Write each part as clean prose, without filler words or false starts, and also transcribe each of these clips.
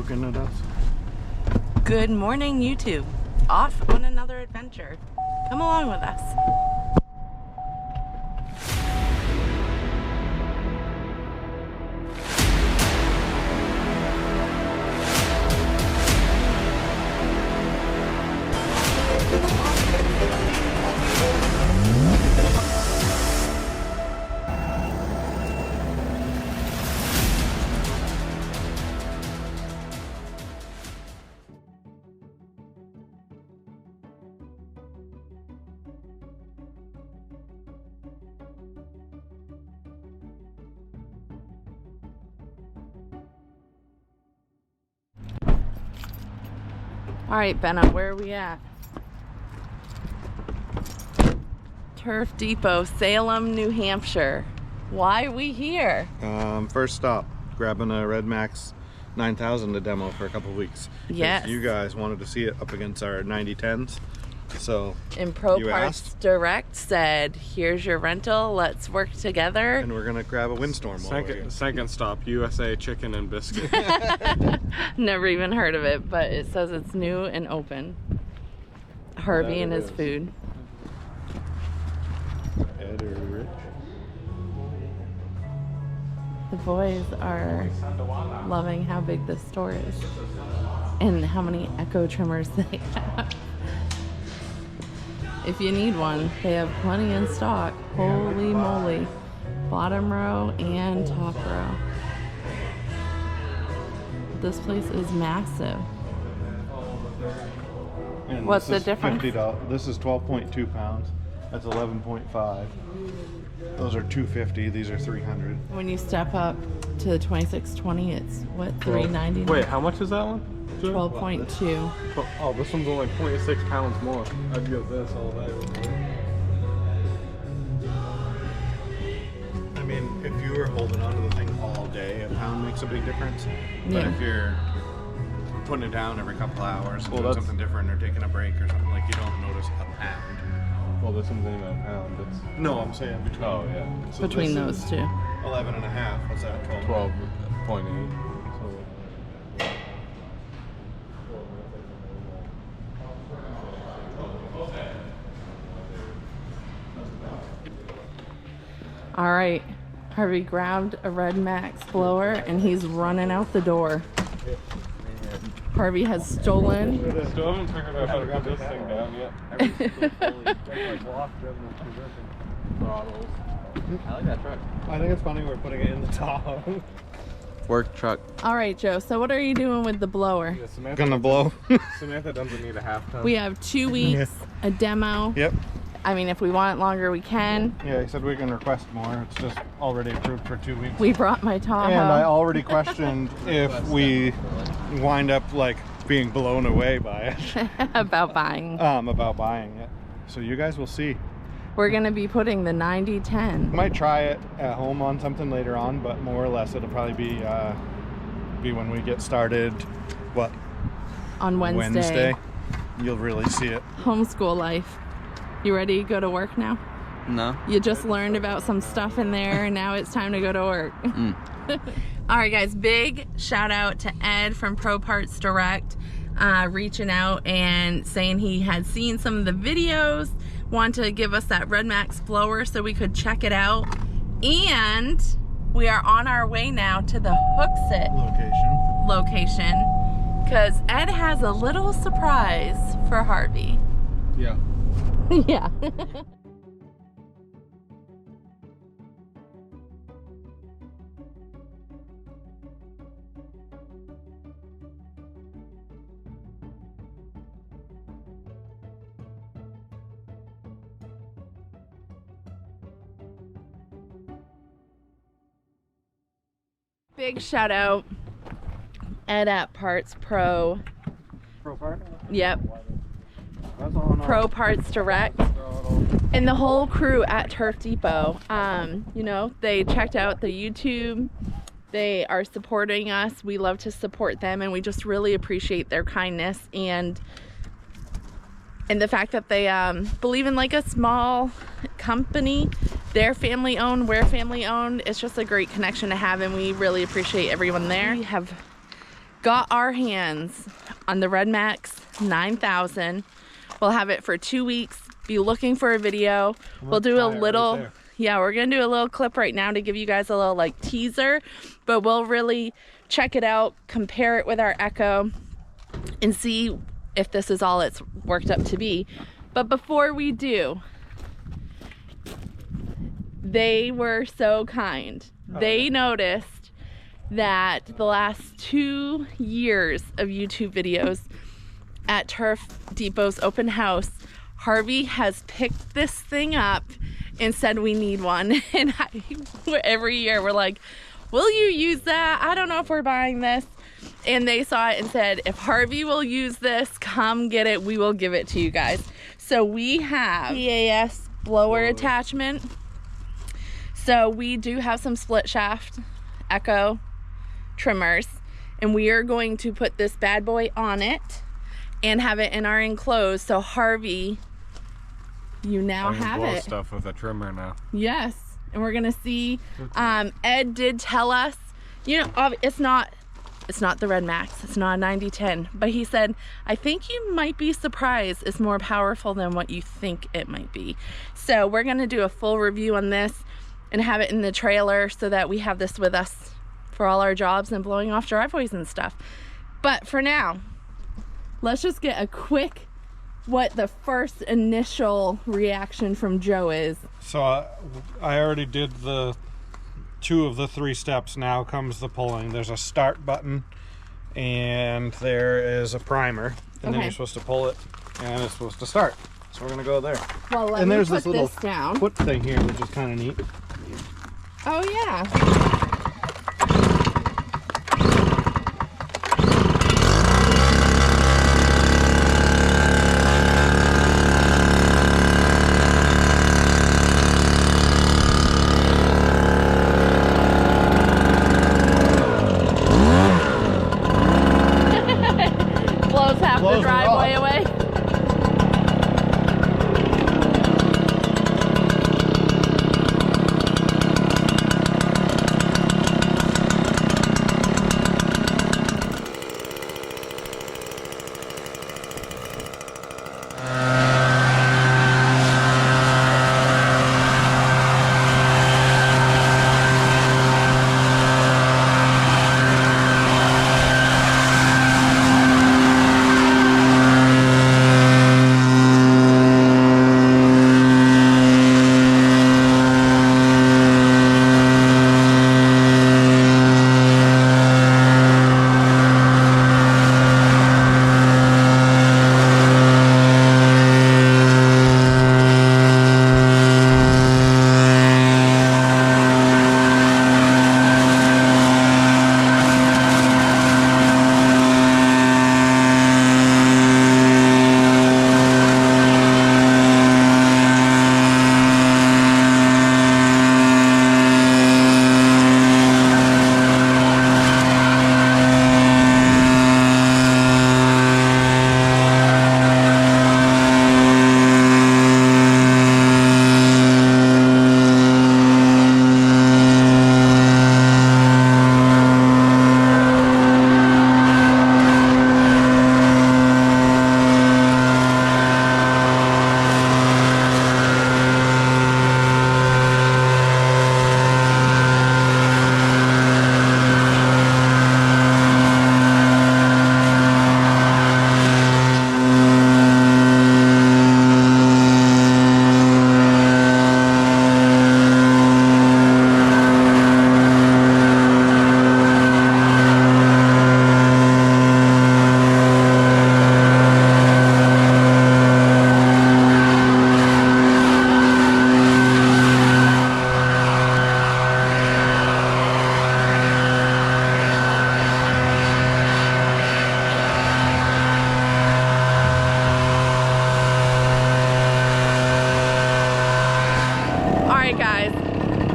looking at us. Good morning, YouTube. Off on another adventure. Come along with us. All right, Benna, where are we at? Turf Depot, Salem, New Hampshire. Why are we here? First stop, grabbing a Red Max 9000 to demo for a couple weeks. Yes. You guys wanted to see it up against our 9010s. So And Proparts Direct said, here's your rental, let's work together. And we're gonna grab a windstorm. Second stop, USA Chicken and Biscuit. Never even heard of it, but it says it's new and open. Harvey and his food. Ed or Rich? The boys are loving how big this store is and how many echo trimmers they have. If you need one, they have plenty in stock. Holy moly. Bottom row and top row. This place is massive. And What's this the is difference? $50. This is 12.2 pounds. That's 11.5. Those are 250. These are 300. When you step up to the 2620, it's what, $3.99? Wait, how much is that one? 12.2. Oh, this one's only 0.6 pounds more. I'd get this all day. I mean, if you were holding onto the thing all day, a pound makes a big difference. But Yeah. if you're putting it down every couple hours, Well, doing that's- something different or taking a break or something, like, you don't notice a pound. Well, this one's ain't even a pound. It's No, I'm saying between. oh yeah, So Between this those is two. 11 and a half. What's that? 12.8. All right, Harvey grabbed a Red Max blower and he's running out the door. Harvey has stolen. Still haven't figured out how to put this thing down yet. Throttles. I like that truck. I think it's funny we're putting it in the top. Work truck. All right, Joe, so what are you doing with the blower? Yeah, Samantha, Gonna blow. Samantha doesn't need a half ton. We have 2 weeks, a demo. Yep. I mean, if we want it longer, we can. Yeah, he said we can request more. It's just already approved for 2 weeks. We brought my Tahoe. And I already questioned if we wind up like being blown away by it. about buying. About buying it. So you guys will see. We're gonna be putting the 9010. Might try it at home on something later on, but more or less it'll probably be when we get started. What? On Wednesday. You'll really see it. Homeschool life. You ready to go to work now? No. You just learned about some stuff in there and now it's time to go to work. All right, guys, big shout out to Ed from Proparts Direct, reaching out and saying he had seen some of the videos, wanted to give us that Red Max blower so we could check it out. And we are on our way now to the Hooksett location because Ed has a little surprise for Harvey. Yeah. Yeah. Big shout out Ed at Parts Pro. Propart? Yep. That's on Proparts Direct. And the whole crew at Turf Depot. You know, they checked out the YouTube. They are supporting us. We love to support them and we just really appreciate their kindness and the fact that they believe in like a small company. They're family owned, we're family owned. It's just a great connection to have and we really appreciate everyone there. We have got our hands on the Red Max 9000. We'll have it for 2 weeks. Be looking for a video. We'll do a little, yeah, we're gonna do a little clip right now to give you guys a little like teaser, but we'll really check it out, compare it with our Echo, and see if this is all it's worked up to be. But before we do, they were so kind. They noticed that the last 2 years of YouTube videos at Turf Depot's open house, Harvey has picked this thing up and said we need one. And every year we're like, will you use that? I don't know if we're buying this. And they saw it and said, if Harvey will use this, come get it. We will give it to you guys. So we have PAS blower attachment. So we do have some split shaft Echo trimmers, and we are going to put this bad boy on it and have it in our enclosed. So Harvey, you now have blow it. Stuff with a trimmer now. Yes, and we're gonna see. Ed did tell us, you know, it's not the Red Max, it's not a 9010, but he said, I think you might be surprised it's more powerful than what you think it might be. So we're gonna do a full review on this and have it in the trailer so that we have this with us for all our jobs and blowing off driveways and stuff. But for now, let's just get a quick, what the first initial reaction from Joe is. So I already did the 2 of the 3 steps. Now comes the pulling. There's a start button and there is a primer, and then you're supposed to pull it and it's supposed to start. So we're gonna go there. Well, and there's put this little down. foot thing here, which is kind of neat. Oh yeah. Blows half the driveway away.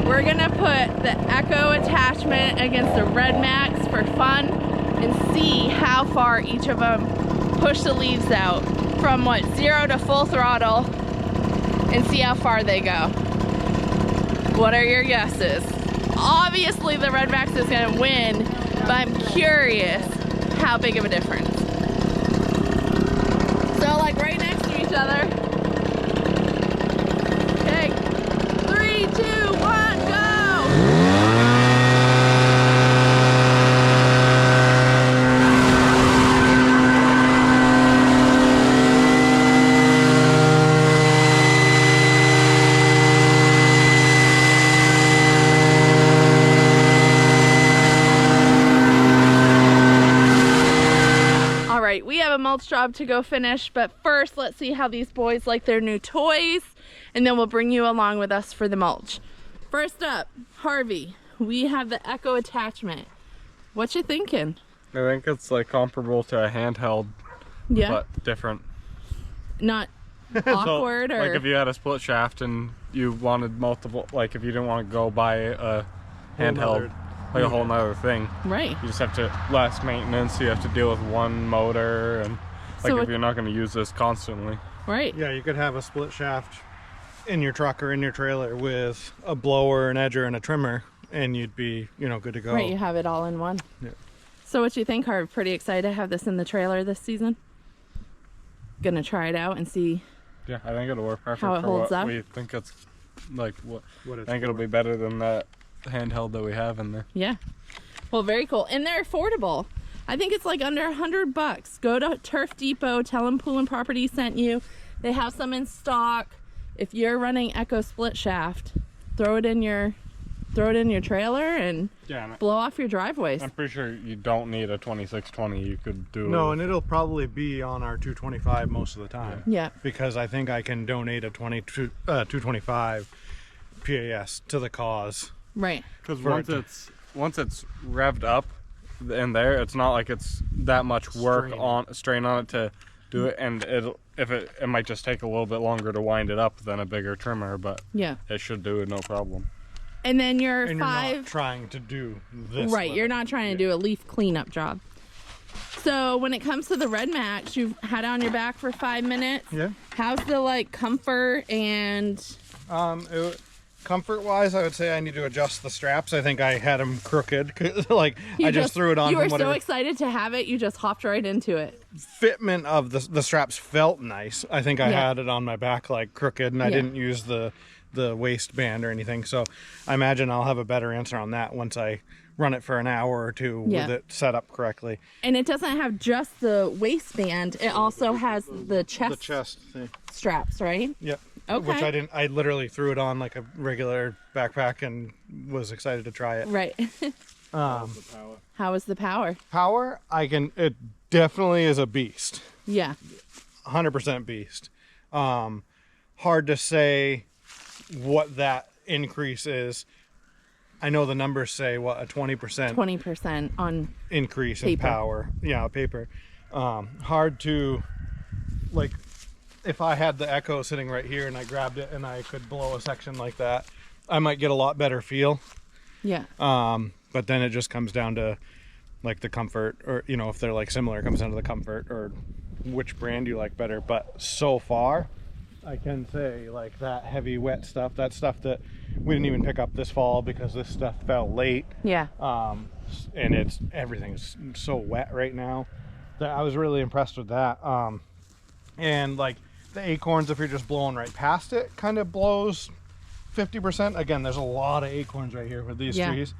We're gonna put the Echo attachment against the Red Max for fun and see how far each of them push the leaves out from what, 0 to full throttle, and see how far they go. What are your guesses? Obviously the Red Max is gonna win, but I'm curious how big of a difference. So like right next to each other. Okay, 3, 2, 1, go! We have a mulch job to go finish, but first let's see how these boys like their new toys, and then we'll bring you along with us for the mulch. First up, Harvey, we have the Echo attachment. What you thinking? I think it's like comparable to a handheld, Yeah, but different. not awkward So, or like if you had a split shaft and you wanted multiple, like if you didn't want to go buy a handheld, like a whole nother thing. right. You just have to, less maintenance, you have to deal with one motor, and like So if you're not going to use this constantly. Right. Yeah, you could have a split shaft in your truck or in your trailer with a blower, an edger, and a trimmer, and you'd be, you know, good to go. Right, you have it all in one. Yeah. So what you think, Harv? Pretty excited to have this in the trailer this season? Gonna try it out and see. Yeah, I think it'll work perfect How it for holds what up? we think it's like. What What I think it'll be better than that handheld that we have in there. Yeah. Well, very cool. And they're affordable. I think it's like under $100. Go to Turf Depot, tell them Pool and Property sent you. They have some in stock. If you're running Echo split shaft, throw it in your trailer and Yeah, blow off your driveways. I'm pretty sure you don't need a 2620. You could do No, and it'll probably be on our 225 most of the time. Yeah. Because I think I can donate a 225 PAS to the cause. Right. because for once it once it's revved up in there, it's not like it's that much work strain on it to do it, and it might just take a little bit longer to wind it up than a bigger trimmer, but Yeah. it should do it no problem. And then your And you're five. not trying to do this. Right, level. you're not trying to do a leaf cleanup job. So when it comes to the Red Max, you've had it on your back for 5 minutes. Yeah. How's the like comfort and Comfort wise, I would say I need to adjust the straps. I think I had them crooked. Like you I just threw it on. You were from so whatever. excited to have it, you just hopped right into it. Fitment of the straps felt nice. I think I Yeah. had it on my back like crooked, and I Yeah. didn't use the waistband or anything. So I imagine I'll have a better answer on that once I run it for an hour or two Yeah. with it set up correctly. And it doesn't have just the waistband, it also has the chest, The chest thing. straps, right? Yep. Okay. Which I didn't. I literally threw it on like a regular backpack and was excited to try it. Right. How is the power? Power, it definitely is a beast. Yeah. 100% beast. Hard to say what that increase is. I know the numbers say what a 20% 20% on increase in paper. power. Yeah, paper. Hard to, like, if I had the Echo sitting right here and I grabbed it and I could blow a section like that, I might get a lot better feel. Yeah. But then it just comes down to like the comfort, or you know, if they're like similar, it comes down to the comfort or which brand you like better. But so far I can say like that heavy wet stuff, that stuff that we didn't even pick up this fall because this stuff fell late, Yeah. and everything's so wet right now that I was really impressed with that. And like the acorns, if you're just blowing right past it, kind of blows 50%. Again, there's a lot of acorns right here with these trees.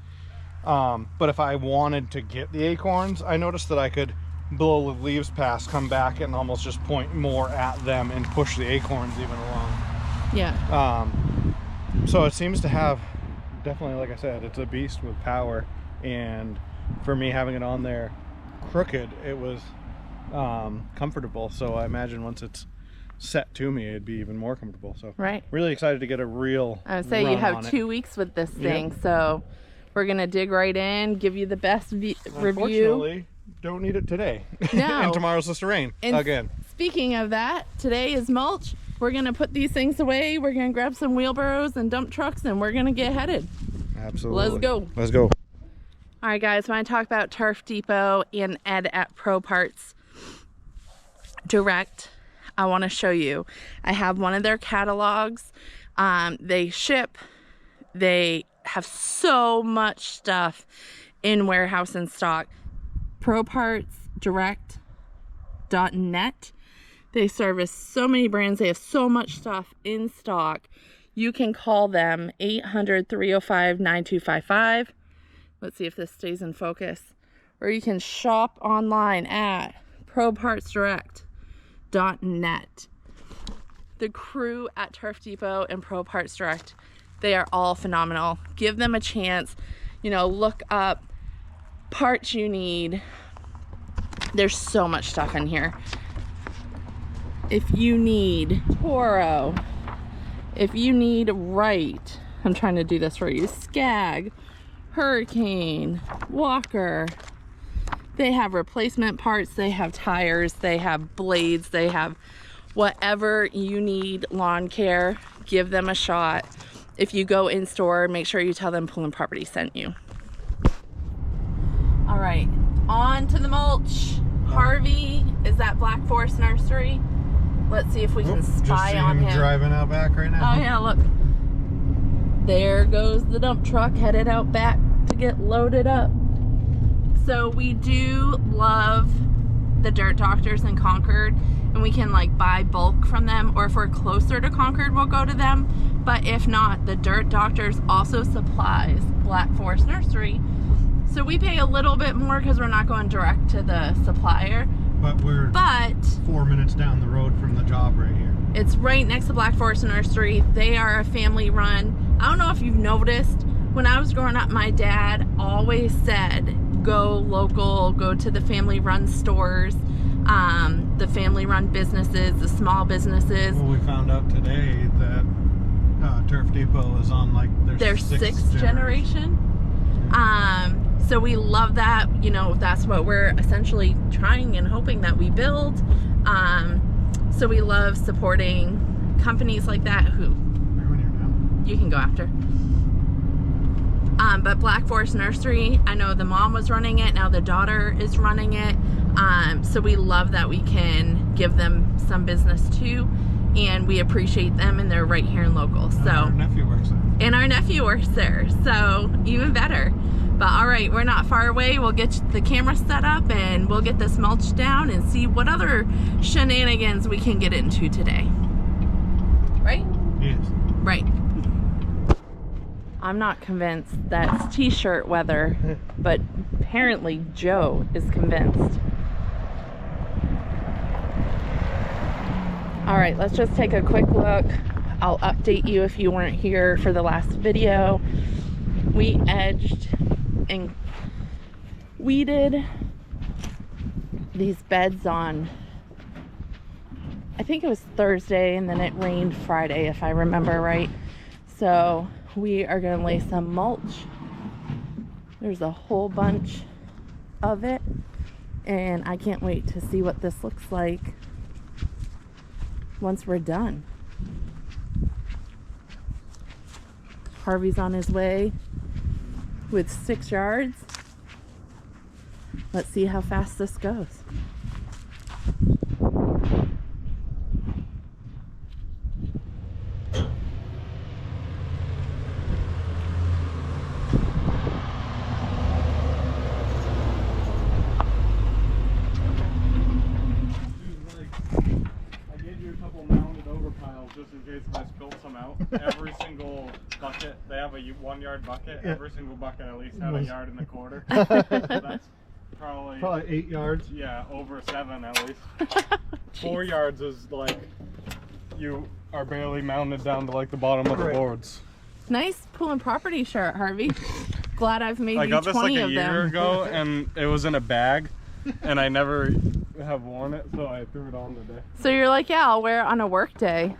But if I wanted to get the acorns, I noticed that I could blow the leaves past, come back, and almost just point more at them and push the acorns even along. Yeah. So it seems to have, definitely, like I said, it's a beast with power. And for me, having it on there crooked, it was comfortable. So I imagine once it's set to me, it'd be even more comfortable. So Right. really excited to get a real I would say you run have on it. 2 weeks with this thing, Yep. so we're gonna dig right in, give you the best review. Unfortunately, don't need it today. No. And tomorrow's supposed to rain And again. Speaking of that, today is mulch. We're gonna put these things away. We're gonna grab some wheelbarrows and dump trucks, and we're gonna get headed. Absolutely. Let's go. Let's go. All right, guys. When I talk about Turf Depot and Ed at Proparts Direct, I want to show you. I have one of their catalogs. They ship. They have so much stuff in warehouse and stock. Proparts propartsdirect.net. They service so many brands. They have so much stuff in stock. You can call them 800-305-9255. Let's see if this stays in focus. Or you can shop online at propartsdirect.net. The crew at Turf Depot and Proparts Direct, they are all phenomenal. Give them a chance. You know, look up parts you need. There's so much stuff in here. If you need Toro, if you need Wright, I'm trying to do this for you, Skag, Hurricane, Walker, they have replacement parts, they have tires, they have blades, they have whatever you need lawn care. Give them a shot. If you go in store, make sure you tell them Pool & Property sent you. All right, on to the mulch. Harvey is at Black Forest Nursery. Let's see if we can spy on him. Driving out back right now. Oh yeah, look. There goes the dump truck headed out back to get loaded up. So we do love the Dirt Doctors in Concord, and we can like buy bulk from them, or if we're closer to Concord, we'll go to them. But if not, the Dirt Doctors also supplies Black Forest Nursery. So we pay a little bit more because we're not going direct to the supplier. But we're 4 minutes down the road from the job right here. It's right next to Black Forest Nursery. They are a family run. I don't know if you've noticed, when I was growing up, my dad always said, go local, go to the family run stores, the family run businesses, the small businesses. Well, we found out today that Turf Depot is on like their sixth generation. So we love that. You know, that's what we're essentially trying and hoping that we build. So we love supporting companies like that who you can go after. But Black Forest Nursery, I know the mom was running it, now the daughter is running it. So we love that we can give them some business too, and we appreciate them, and they're right here in local. So our nephew works there. And our nephew works there, so even better. But all right, we're not far away. We'll get the camera set up and we'll get this mulch down and see what other shenanigans we can get into today. Right? Yes. Right. I'm not convinced that's t-shirt weather, but apparently Joe is convinced. All right, let's just take a quick look. I'll update you if you weren't here for the last video. We edged and weeded these beds on, I think it was Thursday, and then it rained Friday if I remember right. So we are gonna lay some mulch. There's a whole bunch of it, and I can't wait to see what this looks like once we're done. Harvey's on his way with 6 yards. Let's see how fast this goes. Just in case I spilled some out. Every single bucket, they have a 1 yard bucket. Yeah. Every single bucket at least had a yard and a quarter. So that's probably 8 yards. Yeah, over 7 at least. 4 yards is like you are barely mounted down to like the bottom of the boards. Nice Pool & Property shirt, Harvey. Glad I've made I you got this 20 like a of year them. ago, and it was in a bag, and I never have worn it, so I threw it on today. So you're like, yeah, I'll wear it on a work day.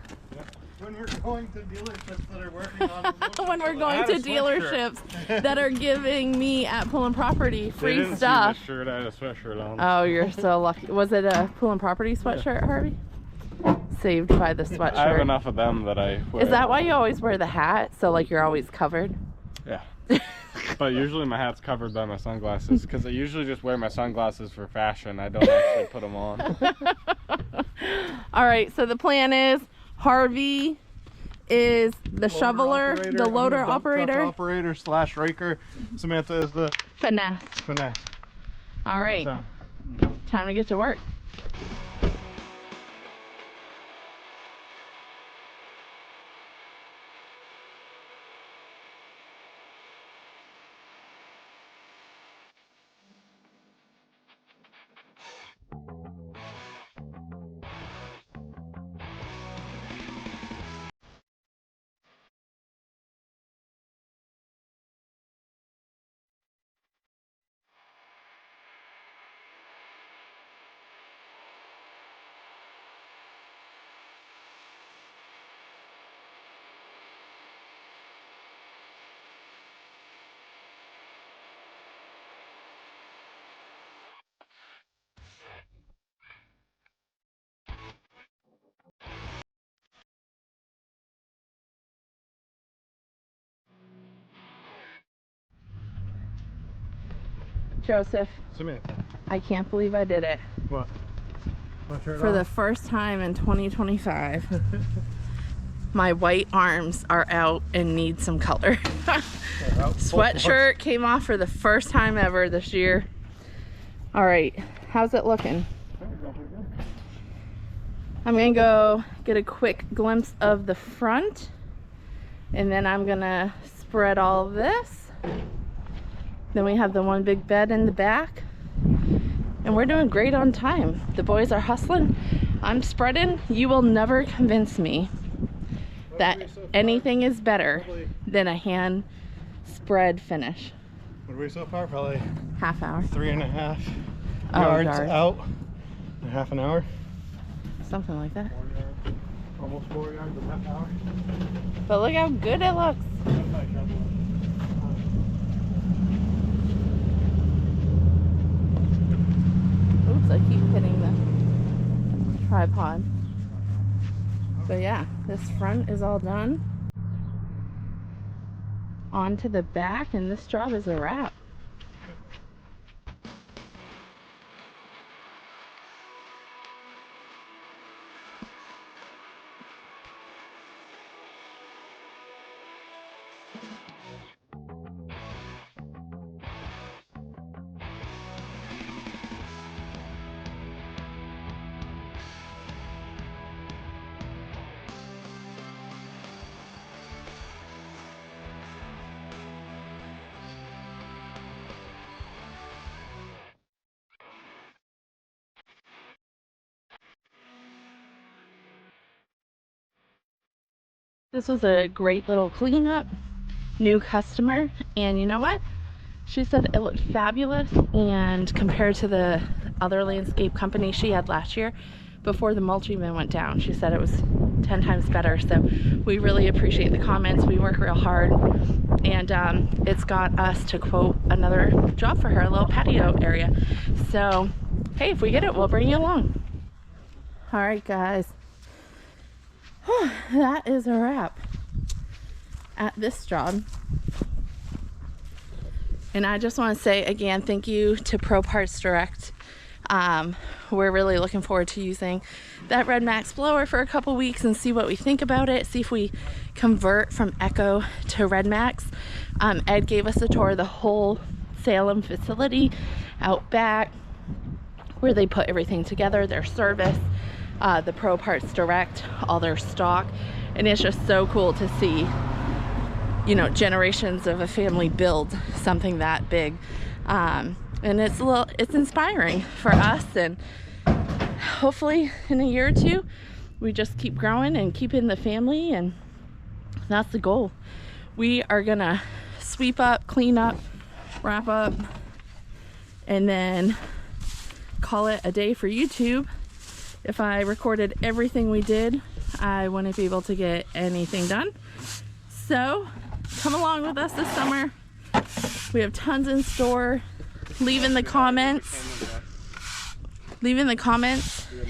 When we're going to dealerships that are working on When we're going to dealerships that are giving me at Pool & Property free they didn't stuff. See the shirt. I had a sweatshirt on. Oh, you're so lucky. Was it a Pool & Property sweatshirt, Harvey? Saved by the sweatshirt. I have enough of them that I wear. Is that why you always wear the hat? So like you're always covered? Yeah. But usually my hat's covered by my sunglasses, because I usually just wear my sunglasses for fashion. I don't actually put them on. All right, so the plan is Harvey is the shoveler, the loader operator. Operator / raker. Samantha is the Finesse. finesse. All right. So, Time to get to work. Joseph, Samantha. I can't believe I did it. What? For the first time in 2025, my white arms are out and need some color. Sweatshirt came off for the first time ever this year. All right, how's it looking? I'm gonna go get a quick glimpse of the front, and then I'm gonna spread all of this. Then we have the one big bed in the back, and we're doing great on time. The boys are hustling, I'm spreading. You will never convince me that anything is better than a hand spread finish. What are we so far? Probably Half hour. 3.5 yards out in half an hour. Something like that. 4 yards. Almost 4 yards in half an hour. But look how good it looks. Oops, I keep hitting the tripod. So yeah, this front is all done. On to the back, and this job is a wrap. This was a great little cleanup, new customer, and you know what? She said it looked fabulous, and compared to the other landscape company she had last year before the mulching bin went down, she said it was 10 times better. So we really appreciate the comments. We work real hard, and it's got us to quote another job for her, a little patio area. So hey, if we get it, we'll bring you along. All right, guys. That is a wrap at this job. And I just want to say again, thank you to Proparts Direct. We're really looking forward to using that Red Max blower for a couple weeks and see what we think about it, see if we convert from Echo to Red Max. Ed gave us a tour of the whole Salem facility out back, where they put everything together, their service, the Proparts Direct, all their stock, and it's just so cool to see, you know, generations of a family build something that big, and it's inspiring for us, and hopefully in a year or two we just keep growing and keeping the family, and that's the goal. We are gonna sweep up, clean up, wrap up, and then call it a day for YouTube. If I recorded everything we did, I wouldn't be able to get anything done. So come along with us this summer. We have tons in store. Leave in the comments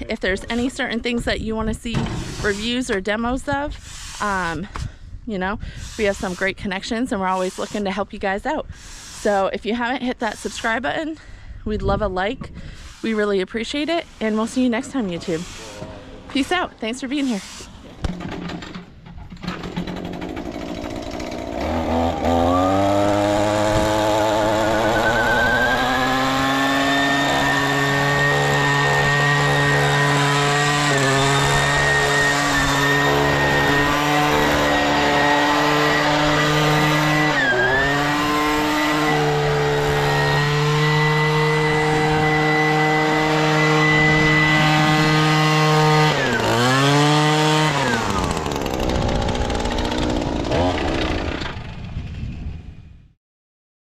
if there's any certain things that you want to see reviews or demos of. You know, we have some great connections, and we're always looking to help you guys out. So if you haven't hit that subscribe button, we'd love a like. We really appreciate it, and we'll see you next time, YouTube. Peace out. Thanks for being here.